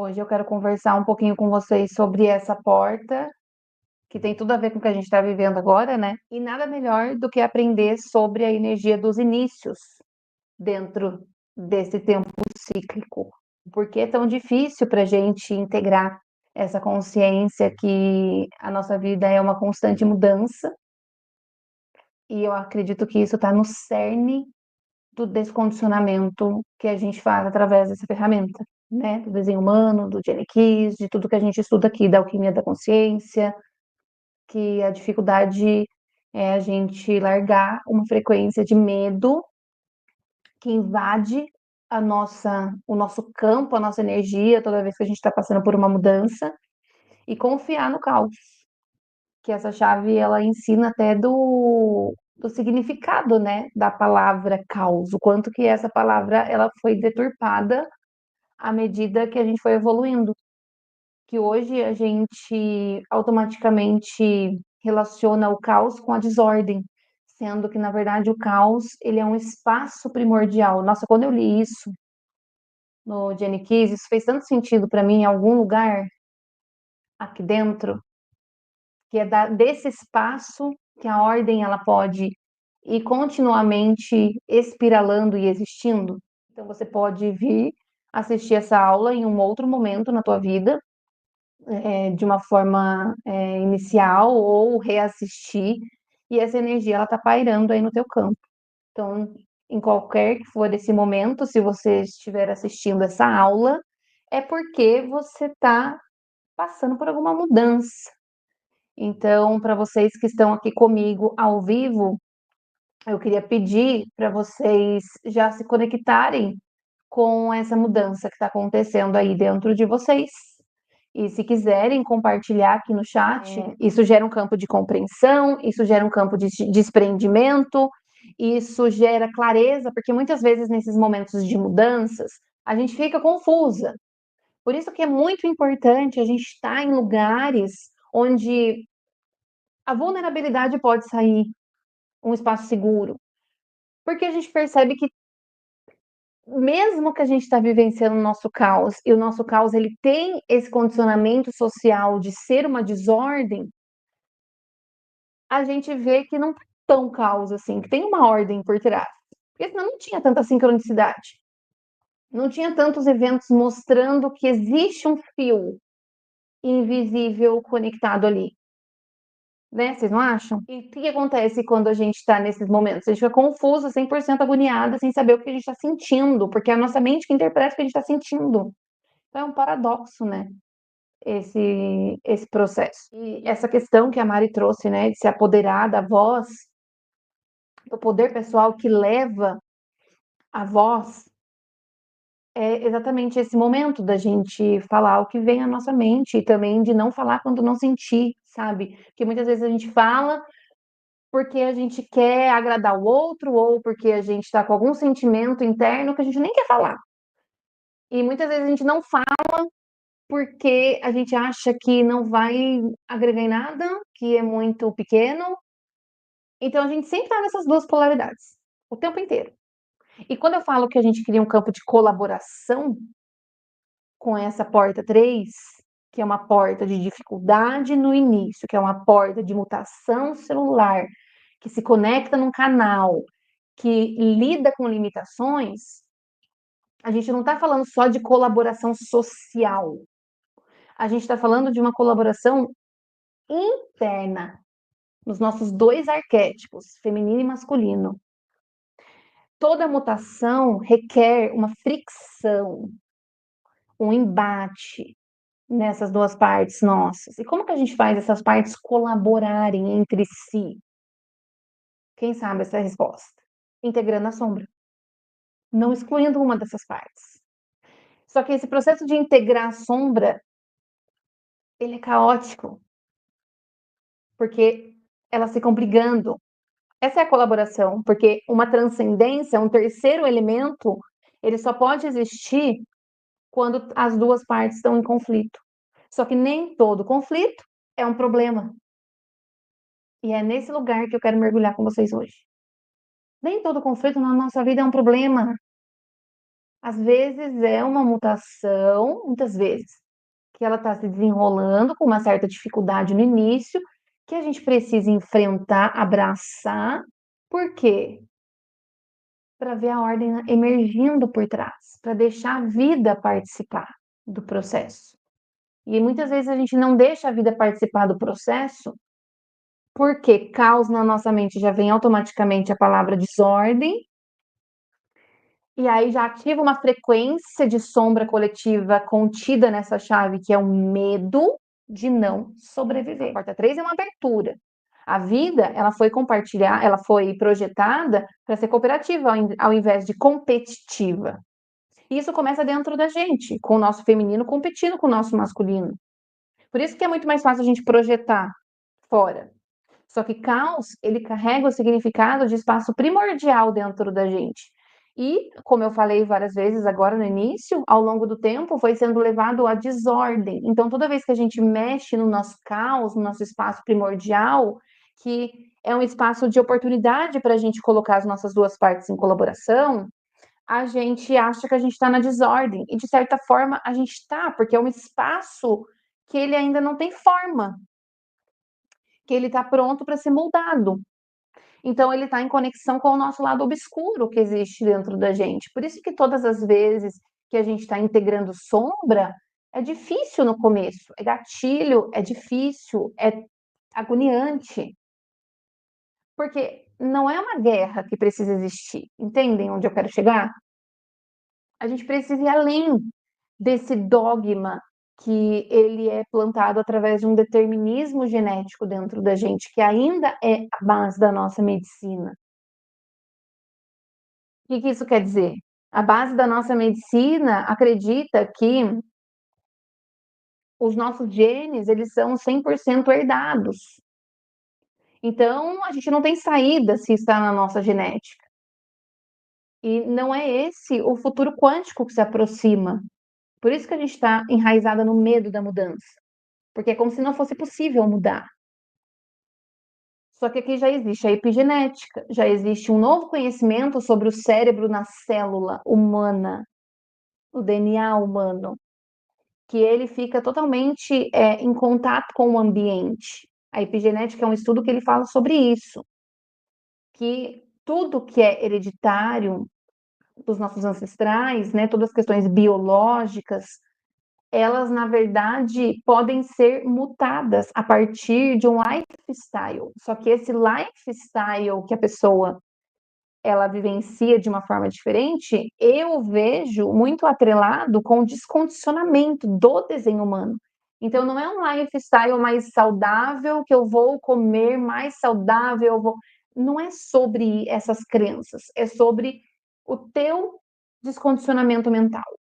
Hoje eu quero conversar um pouquinho com vocês sobre essa porta, que tem tudo a ver com o que a gente está vivendo agora, né? E nada melhor do que aprender sobre a energia dos inícios dentro desse tempo cíclico. Por que é tão difícil para a gente integrar essa consciência que a nossa vida é uma constante mudança? E eu acredito que isso está no cerne do descondicionamento que a gente faz através dessa ferramenta, né? Do desenho humano, do Jenny Keys, de tudo que a gente estuda aqui, da alquimia da consciência, que a dificuldade é a gente largar uma frequência de medo que invade o nosso campo, a nossa energia, toda vez que a gente está passando por uma mudança, e confiar no caos. Que essa chave ela ensina até do significado, né, da palavra caos, o quanto que essa palavra ela foi deturpada à medida que a gente foi evoluindo, que hoje a gente automaticamente relaciona o caos com a desordem, sendo que na verdade o caos ele é um espaço primordial. Nossa, quando eu li isso no Jenny Keys, isso fez tanto sentido para mim em algum lugar aqui dentro, que é desse espaço que a ordem ela pode ir continuamente espiralando e existindo. Então você pode vir assistir essa aula em um outro momento na tua vida, de uma forma inicial ou reassistir, e essa energia ela está pairando aí no teu campo. Então, em qualquer que for esse momento, se você estiver assistindo essa aula, é porque você está passando por alguma mudança. Então, para vocês que estão aqui comigo ao vivo, eu queria pedir para vocês já se conectarem com essa mudança que está acontecendo aí dentro de vocês. E se quiserem compartilhar aqui no chat, isso gera um campo de compreensão, isso gera um campo de desprendimento, isso gera clareza, porque muitas vezes nesses momentos de mudanças a gente fica confusa. Por isso que é muito importante a gente estar em lugares onde a vulnerabilidade pode sair, um espaço seguro, porque a gente percebe que mesmo que a gente está vivenciando o nosso caos, e o nosso caos ele tem esse condicionamento social de ser uma desordem, a gente vê que não é tão caos assim, que tem uma ordem por trás. Porque senão não tinha tanta sincronicidade. Não tinha tantos eventos mostrando que existe um fio invisível conectado ali. Né? Vocês não acham? E o que acontece quando a gente está nesses momentos? A gente fica confusa, 100% agoniada, sem saber o que a gente está sentindo, porque é a nossa mente que interpreta o que a gente está sentindo. Então é um paradoxo, né? Esse processo. E essa questão que a Mari trouxe, né, de se apoderar da voz, do poder pessoal que leva a voz, é exatamente esse momento da gente falar o que vem à nossa mente e também de não falar quando não sentir, sabe? Porque muitas vezes a gente fala porque a gente quer agradar o outro ou porque a gente está com algum sentimento interno que a gente nem quer falar. E muitas vezes a gente não fala porque a gente acha que não vai agregar em nada, que é muito pequeno. Então a gente sempre está nessas duas polaridades, o tempo inteiro. E quando eu falo que a gente cria um campo de colaboração com essa porta 3, que é uma porta de dificuldade no início, que é uma porta de mutação celular, que se conecta num canal, que lida com limitações, a gente não está falando só de colaboração social, a gente está falando de uma colaboração interna, nos nossos dois arquétipos, feminino e masculino. Toda mutação requer uma fricção, um embate nessas duas partes nossas. E como que a gente faz essas partes colaborarem entre si? Quem sabe essa é a resposta? Integrando a sombra, não excluindo uma dessas partes. Só que esse processo de integrar a sombra, ele é caótico, porque elas ficam brigando. Essa é a colaboração, porque uma transcendência, um terceiro elemento, ele só pode existir quando as duas partes estão em conflito. Só que nem todo conflito é um problema. E é nesse lugar que eu quero mergulhar com vocês hoje. Nem todo conflito na nossa vida é um problema. Às vezes é uma mutação, muitas vezes, que ela está se desenrolando com uma certa dificuldade no início, que a gente precisa enfrentar, abraçar. Por quê? Para ver a ordem emergindo por trás, para deixar a vida participar do processo. E muitas vezes a gente não deixa a vida participar do processo, porque caos na nossa mente já vem automaticamente a palavra desordem, e aí já ativa uma frequência de sombra coletiva contida nessa chave, que é o medo de não sobreviver. A porta 3 é uma abertura. A vida, ela foi compartilhar, ela foi projetada para ser cooperativa ao invés de competitiva. E isso começa dentro da gente, com o nosso feminino competindo com o nosso masculino. Por isso que é muito mais fácil a gente projetar fora. Só que caos, ele carrega o significado de espaço primordial dentro da gente. E, como eu falei várias vezes agora no início, ao longo do tempo foi sendo levado à desordem. Então, toda vez que a gente mexe no nosso caos, no nosso espaço primordial, que é um espaço de oportunidade para a gente colocar as nossas duas partes em colaboração, a gente acha que a gente está na desordem. E, de certa forma, a gente está, porque é um espaço que ele ainda não tem forma, que ele está pronto para ser moldado. Então, ele está em conexão com o nosso lado obscuro que existe dentro da gente. Por isso que todas as vezes que a gente está integrando sombra, é difícil no começo, é gatilho, é difícil, é agoniante. Porque não é uma guerra que precisa existir. Entendem onde eu quero chegar? A gente precisa ir além desse dogma que ele é plantado através de um determinismo genético dentro da gente, que ainda é a base da nossa medicina. O que isso quer dizer? A base da nossa medicina acredita que os nossos genes, eles são 100% herdados. Então, a gente não tem saída se está na nossa genética. E não é esse o futuro quântico que se aproxima. Por isso que a gente está enraizada no medo da mudança. Porque é como se não fosse possível mudar. Só que aqui já existe a epigenética, já existe um novo conhecimento sobre o cérebro na célula humana, o DNA humano, que ele fica totalmente em contato com o ambiente. A epigenética é um estudo que ele fala sobre isso, que tudo que é hereditário dos nossos ancestrais, né, todas as questões biológicas, elas na verdade podem ser mutadas a partir de um lifestyle. Só que esse lifestyle que a pessoa ela vivencia de uma forma diferente, eu vejo muito atrelado com o descondicionamento do desenho humano. Então, não é um lifestyle mais saudável, que eu vou comer mais saudável, eu vou... Não é sobre essas crenças, é sobre o teu descondicionamento mental,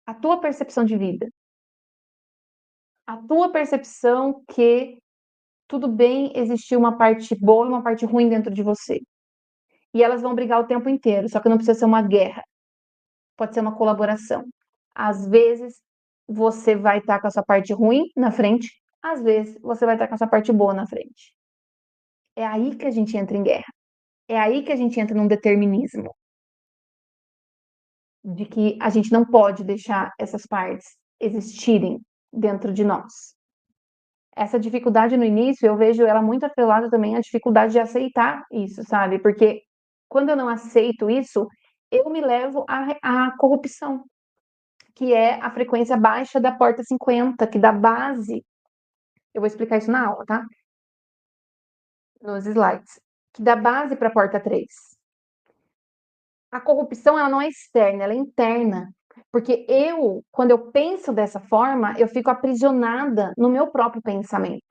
a tua percepção de vida, a tua percepção que tudo bem existir uma parte boa e uma parte ruim dentro de você. E elas vão brigar o tempo inteiro, só que não precisa ser uma guerra. Pode ser uma colaboração. Às vezes você vai estar com a sua parte ruim na frente, às vezes você vai estar com a sua parte boa na frente. É aí que a gente entra em guerra. É aí que a gente entra num determinismo de que a gente não pode deixar essas partes existirem dentro de nós. Essa dificuldade no início, eu vejo ela muito atrelada também à dificuldade de aceitar isso, sabe? Porque quando eu não aceito isso, eu me levo à corrupção, que é a frequência baixa da porta 50, que dá base. Eu vou explicar isso na aula, tá? Nos slides. Que dá base para a porta 3. A corrupção, ela não é externa, ela é interna. Porque eu, quando eu penso dessa forma, eu fico aprisionada no meu próprio pensamento.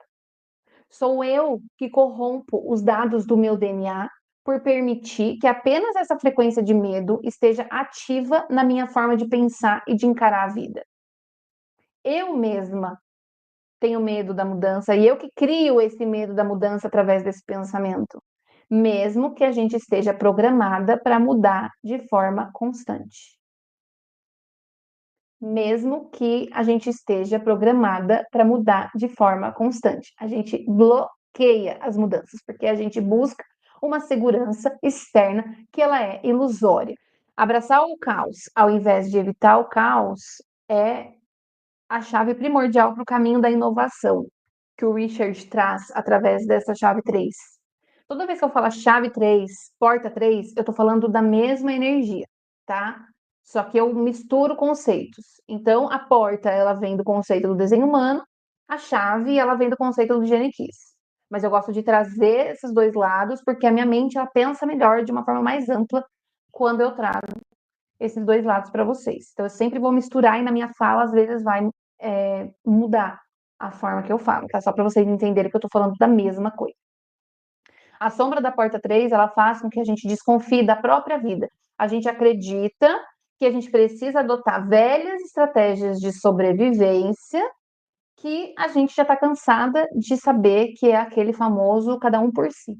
Sou eu que corrompo os dados do meu DNA por permitir que apenas essa frequência de medo esteja ativa na minha forma de pensar e de encarar a vida. Eu mesma tenho medo da mudança e eu que crio esse medo da mudança através desse pensamento, mesmo que a gente esteja programada para mudar de forma constante. Mesmo que a gente esteja programada para mudar de forma constante. A gente bloqueia as mudanças, porque a gente busca uma segurança externa que ela é ilusória. Abraçar o caos, ao invés de evitar o caos, é a chave primordial para o caminho da inovação, que o Richard traz através dessa chave 3. Toda vez que eu falo chave 3, porta 3, eu estou falando da mesma energia, tá? Só que eu misturo conceitos. Então, a porta, ela vem do conceito do desenho humano, a chave, ela vem do conceito do Genesis. Mas eu gosto de trazer esses dois lados, porque a minha mente, ela pensa melhor, de uma forma mais ampla, quando eu trago esses dois lados para vocês. Então, eu sempre vou misturar e na minha fala, às vezes, vai mudar a forma que eu falo, tá? Só para vocês entenderem que eu tô falando da mesma coisa. A sombra da porta 3, ela faz com que a gente desconfie da própria vida. A gente acredita que a gente precisa adotar velhas estratégias de sobrevivência que a gente já está cansada de saber que é aquele famoso cada um por si.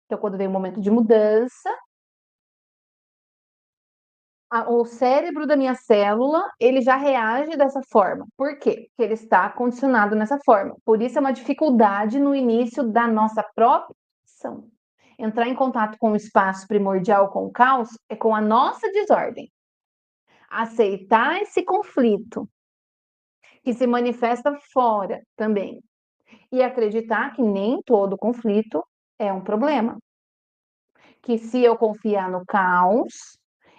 Então, quando vem o momento de mudança, o cérebro da minha célula, ele já reage dessa forma. Por quê? Porque ele está condicionado nessa forma. Por isso é uma dificuldade no início da nossa própria ação. Entrar em contato com o espaço primordial, com o caos, é com a nossa desordem. Aceitar esse conflito, que se manifesta fora também. E acreditar que nem todo conflito é um problema. Que se eu confiar no caos,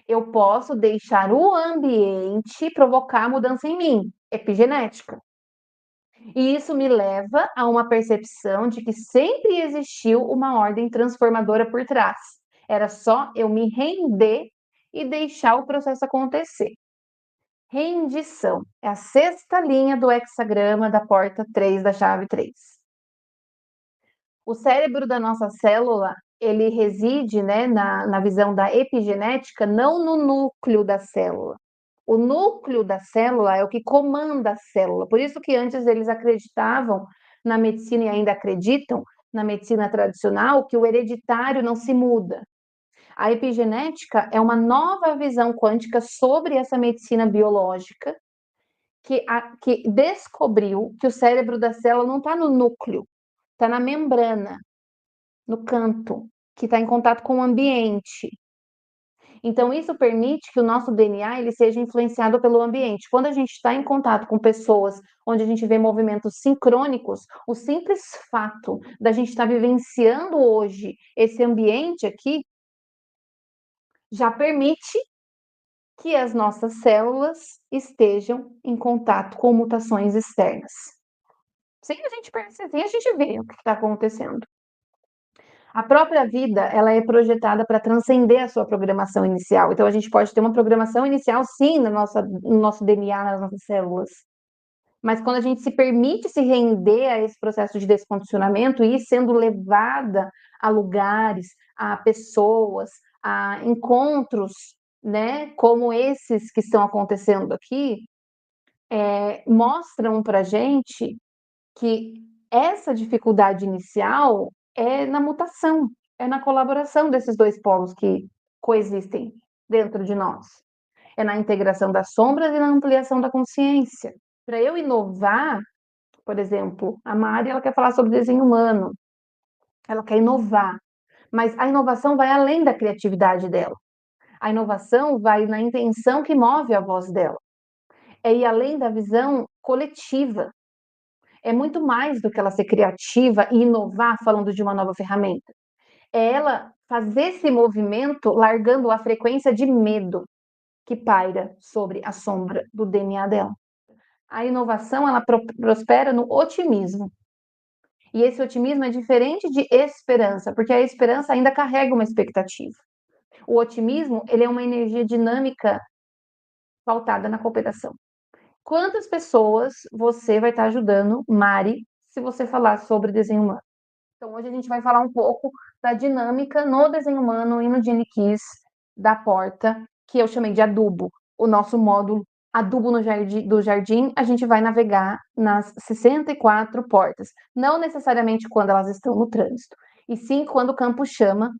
eu posso deixar o ambiente provocar mudança em mim, epigenética. E isso me leva a uma percepção de que sempre existiu uma ordem transformadora por trás. Era só eu me render e deixar o processo acontecer. Rendição é a sexta linha do hexagrama da porta 3 da chave 3. O cérebro da nossa célula, ele reside, né, na visão da epigenética, não no núcleo da célula. O núcleo da célula é o que comanda a célula. Por isso que antes eles acreditavam na medicina e ainda acreditam na medicina tradicional que o hereditário não se muda. A epigenética é uma nova visão quântica sobre essa medicina biológica que descobriu que o cérebro da célula não está no núcleo, está na membrana, no canto, que está em contato com o ambiente. Então, isso permite que o nosso DNA ele seja influenciado pelo ambiente. Quando a gente está em contato com pessoas onde a gente vê movimentos sincrônicos, o simples fato da gente estar vivenciando hoje esse ambiente aqui já permite que as nossas células estejam em contato com mutações externas. Sem a gente perceber, sem a gente ver o que está acontecendo. A própria vida, ela é projetada para transcender a sua programação inicial. Então, a gente pode ter uma programação inicial, sim, no nosso DNA, nas nossas células. Mas quando a gente se permite se render a esse processo de descondicionamento e ir sendo levada a lugares, a pessoas, a encontros, né, como esses que estão acontecendo aqui, mostram para a gente que essa dificuldade inicial é na mutação, é na colaboração desses dois polos que coexistem dentro de nós. É na integração das sombras e na ampliação da consciência. Para eu inovar, por exemplo, a Mari ela quer falar sobre desenho humano, ela quer inovar, mas a inovação vai além da criatividade dela. A inovação vai na intenção que move a voz dela. É ir além da visão coletiva, é muito mais do que ela ser criativa e inovar falando de uma nova ferramenta. É ela fazer esse movimento largando a frequência de medo que paira sobre a sombra do DNA dela. A inovação, ela prospera no otimismo. E esse otimismo é diferente de esperança, porque a esperança ainda carrega uma expectativa. O otimismo, ele é uma energia dinâmica pautada na cooperação. Quantas pessoas você vai estar ajudando, Mari, se você falar sobre desenho humano? Então, hoje a gente vai falar um pouco da dinâmica no desenho humano e no Gene Keys da porta, que eu chamei de adubo. O nosso módulo adubo no jardim, do jardim, a gente vai navegar nas 64 portas. Não necessariamente quando elas estão no trânsito, e sim quando o campo chama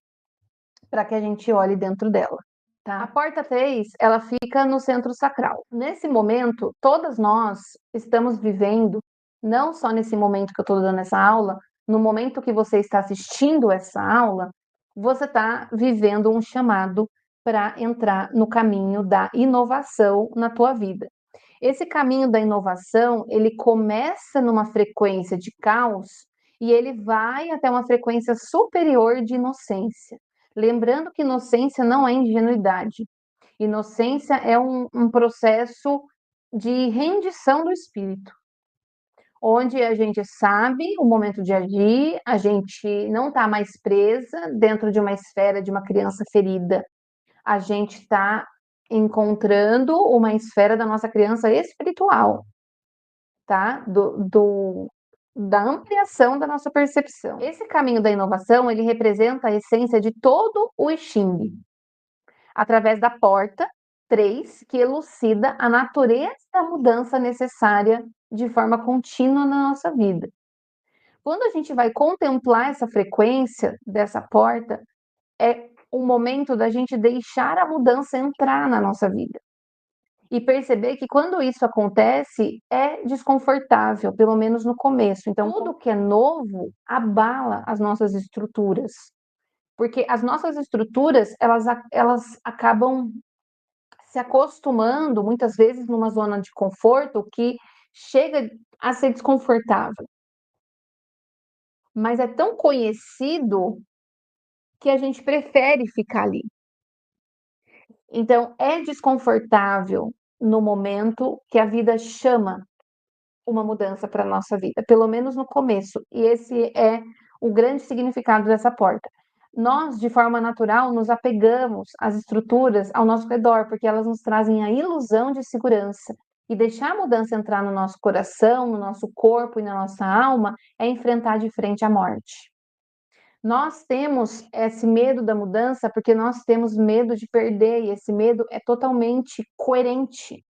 para que a gente olhe dentro dela. Tá? A porta 3, ela fica no centro sacral. Nesse momento, todas nós estamos vivendo, não só nesse momento que eu estou dando essa aula, no momento que você está assistindo essa aula, você está vivendo um chamado para entrar no caminho da inovação na tua vida. Esse caminho da inovação, ele começa numa frequência de caos e ele vai até uma frequência superior de inocência. Lembrando que inocência não é ingenuidade. Inocência é um processo de rendição do espírito, onde a gente sabe o momento de agir, a gente não está mais presa dentro de uma esfera de uma criança ferida. A gente está encontrando uma esfera da nossa criança espiritual, tá? Da ampliação da nossa percepção. Esse caminho da inovação, ele representa a essência de todo o I Ching, através da porta 3, que elucida a natureza da mudança necessária de forma contínua na nossa vida. Quando a gente vai contemplar essa frequência dessa porta, é o momento da gente deixar a mudança entrar na nossa vida. E perceber que quando isso acontece, é desconfortável, pelo menos no começo. Então, tudo que é novo abala as nossas estruturas. Porque as nossas estruturas, elas acabam se acostumando, muitas vezes, numa zona de conforto que chega a ser desconfortável. Mas é tão conhecido que a gente prefere ficar ali. Então, é desconfortável no momento que a vida chama uma mudança para a nossa vida, pelo menos no começo. E esse é o grande significado dessa porta. Nós, de forma natural, nos apegamos às estruturas ao nosso redor, porque elas nos trazem a ilusão de segurança. E deixar a mudança entrar no nosso coração, no nosso corpo e na nossa alma é enfrentar de frente a morte. Nós temos esse medo da mudança porque nós temos medo de perder, e esse medo é totalmente coerente.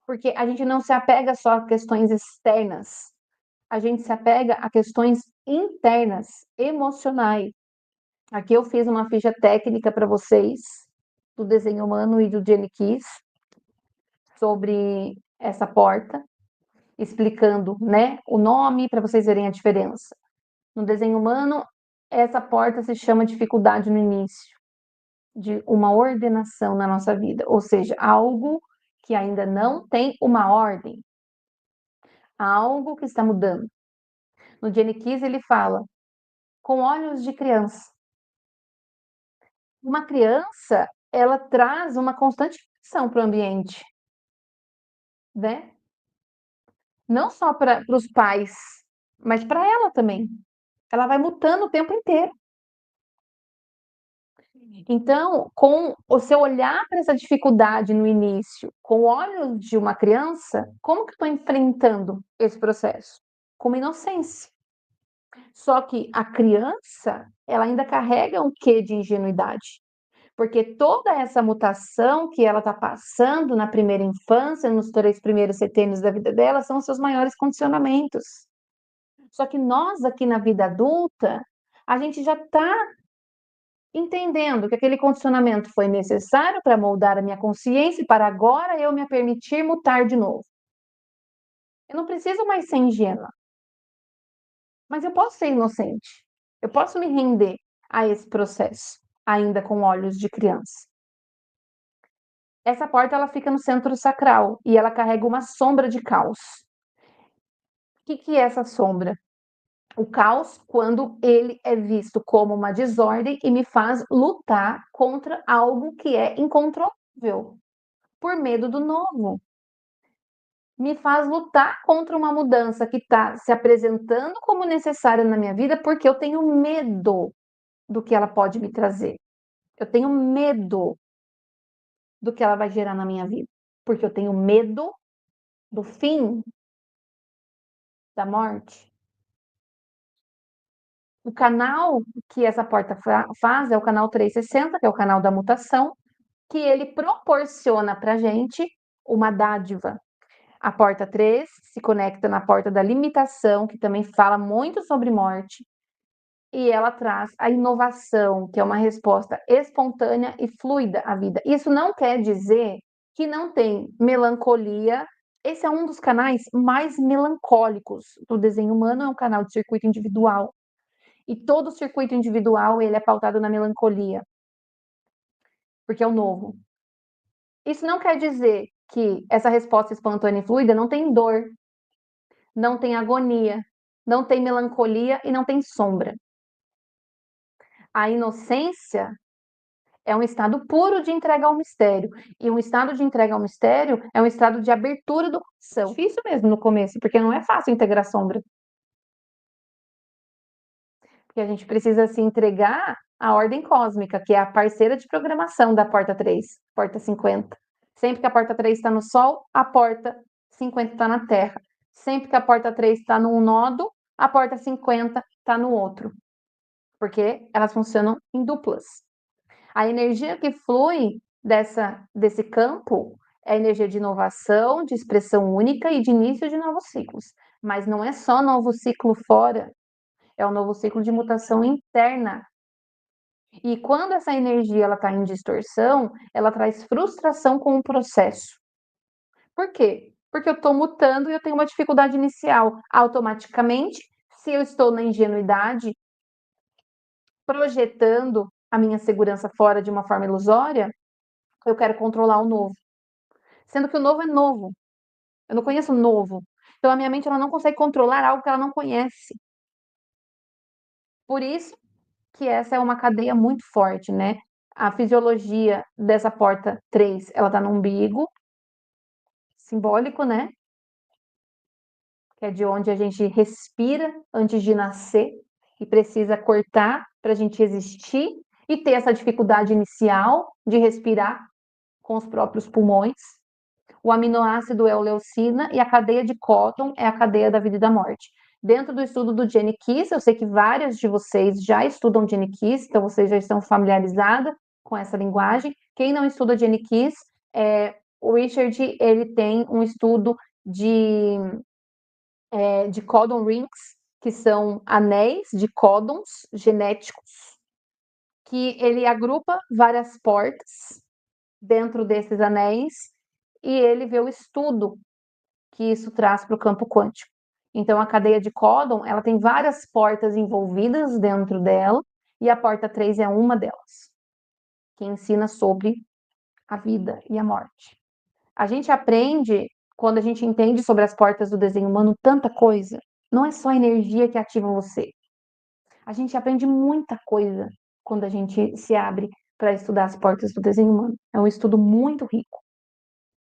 Porque a gente não se apega só a questões externas, a gente se apega a questões internas, emocionais. Aqui eu fiz uma ficha técnica para vocês, do desenho humano e do Jenny Kiss, sobre essa porta, explicando, né, o nome para vocês verem a diferença. No desenho humano, essa porta se chama dificuldade no início, de uma ordenação na nossa vida, ou seja, algo que ainda não tem uma ordem, algo que está mudando. No Jenny Kiss ele fala, com olhos de criança. Uma criança, ela traz uma constante pressão para o ambiente, né? Não só para os pais, mas para ela também. Ela vai mutando o tempo inteiro. Então, com o seu olhar para essa dificuldade no início, com olhos de uma criança, como que eu estou enfrentando esse processo? Com uma inocência. Só que a criança, ela ainda carrega um quê de ingenuidade. Porque toda essa mutação que ela está passando na primeira infância, nos 3 primeiros setênios da vida dela, são os seus maiores condicionamentos. Só que nós aqui na vida adulta, a gente já está entendendo que aquele condicionamento foi necessário para moldar a minha consciência e para agora eu me permitir mutar de novo. Eu não preciso mais ser ingênua, mas eu posso ser inocente. Eu posso me render a esse processo, ainda com olhos de criança. Essa porta ela fica no centro sacral e ela carrega uma sombra de caos. O que é essa sombra? O caos, quando ele é visto como uma desordem e me faz lutar contra algo que é incontrolável, por medo do novo. Me faz lutar contra uma mudança que está se apresentando como necessária na minha vida, porque eu tenho medo do que ela pode me trazer. Eu tenho medo do que ela vai gerar na minha vida, porque eu tenho medo do fim, da morte. O canal que essa porta faz é o canal 360, que é o canal da mutação, que ele proporciona para a gente uma dádiva. A porta 3 se conecta na porta da limitação, que também fala muito sobre morte, e ela traz a inovação, que é uma resposta espontânea e fluida à vida. Isso não quer dizer que não tem melancolia. Esse é um dos canais mais melancólicos do desenho humano, é um canal de circuito individual. E todo o circuito individual, ele é pautado na melancolia. porque é o novo. Isso não quer dizer que essa resposta espontânea e fluida não tem dor, não tem agonia, não tem melancolia e não tem sombra. A inocência é um estado puro de entrega ao mistério. E um estado de entrega ao mistério é um estado de abertura do coração. Difícil mesmo no começo, porque não é fácil integrar sombra. Porque a gente precisa se entregar à ordem cósmica, que é a parceira de programação da porta 3, porta 50. Sempre que a porta 3 está no Sol, a porta 50 está na Terra. Sempre que a porta 3 está num nodo, a porta 50 está no outro. Porque elas funcionam em duplas. A energia que flui desse campo é a energia de inovação, de expressão única e de início de novos ciclos. Mas não é só novo ciclo fora, é um novo ciclo de mutação interna. E quando essa energia está em distorção, ela traz frustração com o processo. Por quê? Porque eu estou mutando e eu tenho uma dificuldade inicial. Automaticamente, se eu estou na ingenuidade, projetando a minha segurança fora de uma forma ilusória, eu quero controlar o novo. Sendo que o novo é novo. Eu não conheço o novo. Então a minha mente ela não consegue controlar algo que ela não conhece. Por isso que essa é uma cadeia muito forte, né? A fisiologia dessa porta 3, ela tá no umbigo, simbólico, né? Que é de onde a gente respira antes de nascer e precisa cortar para a gente existir e ter essa dificuldade inicial de respirar com os próprios pulmões. O aminoácido é o leucina e a cadeia de Cotton é a cadeia da vida e da morte. Dentro do estudo do Jenny Kiss, eu sei que várias de vocês já estudam Jenny Kiss, então vocês já estão familiarizadas com essa linguagem. Quem não estuda Jenny Kiss, o Richard ele tem um estudo de codon rings, que são anéis de códons genéticos, que ele agrupa várias portas dentro desses anéis e ele vê o estudo que isso traz para o campo quântico. Então, a cadeia de códon, ela tem várias portas envolvidas dentro dela, e a porta 3 é uma delas, que ensina sobre a vida e a morte. A gente aprende, quando a gente entende sobre as portas do desenho humano, tanta coisa. Não é só a energia que ativa você. A gente aprende muita coisa quando a gente se abre para estudar as portas do desenho humano. É um estudo muito rico.